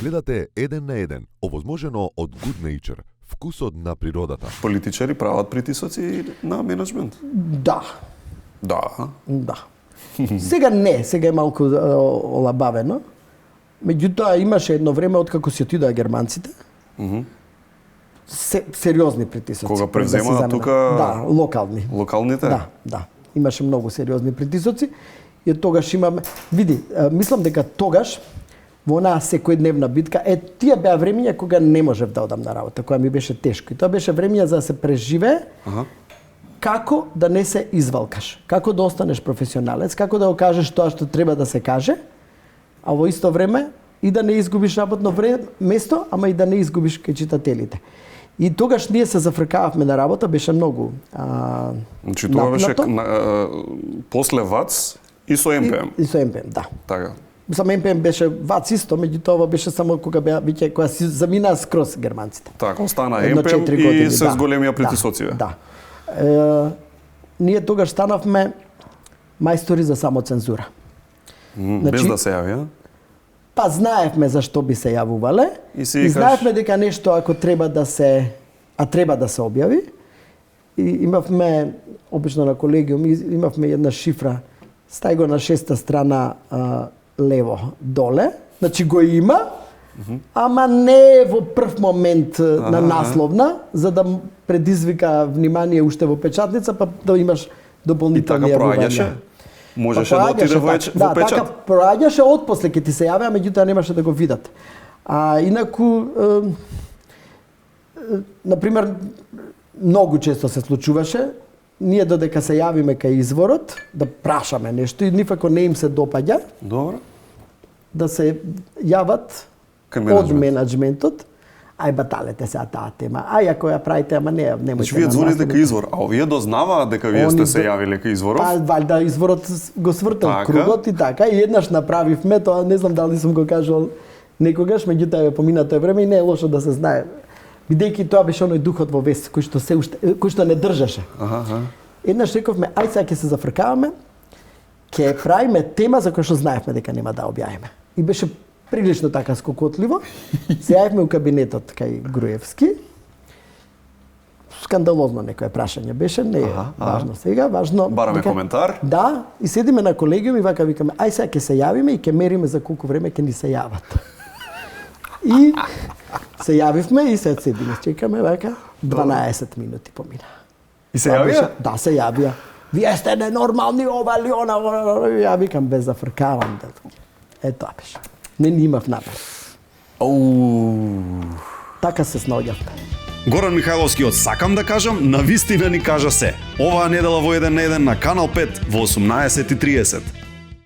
Гледате еден на еден, овозможено од Good Nature, вкусот на природата. Политичари прават притисоци на менеджмент? Да. Да. Да. Сега не, сега е малку олабавено. Меѓутоа имаше едно време откако си отидоа германците. Сериозни притисоци. Кога превзема тука? Да, локални. Локалните? Да. Имаше многу сериозни притисоци и тогаш имаме, види, мислам дека тогаш во онаа секојдневна битка, тие беа времиња кога не можев да одам на работа, кога ми беше тешко. И тоа беше времиња за да се преживее. Како да не се извалкаш, како да останеш професионалец, како да го кажеш тоа што треба да се каже, а во исто време и да не изгубиш работно место, ама и да не изгубиш кај читателите. И тогаш ние се зафркававме на работа, беше многу Значи тоа беше после ВАЦ и со МПМ. И со МПМ, да. Така. Сам МПМ беше ВАЦ исто, меѓутоа ова беше само кога беа веќе кога си заминаа скроз германците. Така, остана МПМ и се зголемија притисоци. Да. Ние тогаш станавме мајстори за самоцензура. Без да се јави, а? Па знаевме за што би се јавувале и знаевме дека нешто ако треба да се објави. И имавме обично на колегиум имавме една шифра, стај го на 6-та страна лево доле, значи го има, ама не во прв момент на насловна, за да предизвика внимание уште во печатница, па да имаш дополнителни јавувања. И така проаѓаше? Можеше да отиде во печат? Да, така проаѓаше, отпосле ке ти се јавеа, меѓутоа немаше да го видат. Инаку, например, многу често се случуваше, ние додека се јавиме кај изворот, да прашаме нешто и никако не им се допаѓа. Добро. Да се јават од менеджментот. Ај баталете сега таа тема. Ако ја правите, ама немојте. Значи вие звоните кај извор, а овие дознаваат дека вие сте се јавиле кај изворот? Па валјда изворот го свртал кругот и така. И еднаш направивме, тоа не знам дали сум го кажал некогаш, меѓутоа помина тоа време и не е лошо да се знае. Бидејќи тоа беше оној духот во вест кој што не држеше. Еднаш рековме, ај сега ќе се зафркаваме, ќе правиме тема за која што знаевме дека нема да објавиме. И беше прилично така скокотливо. Се јавивме у кабинетот кај Груевски. Скандалозно некое прашање беше, не е важно сега, важно. Бараме коментар. Да, и седиме на колегиум и вака викаме, ај сега ќе се јавиме и ќе мериме за колку време ќе ни се јават. И се јавивме и се седиме, чекаме вака, 12 минути помина. И се јавија? Да, се јавија. Вие сте ненормални, ова или она, ја викам без зафркавам. Тоа беше. Не ни имав напад. Така се снаоѓавме. Горан Михајловски од Сакам да кажам, навистина ни кажа се. Оваа недела во еден на еден на Канал 5 во 18:30.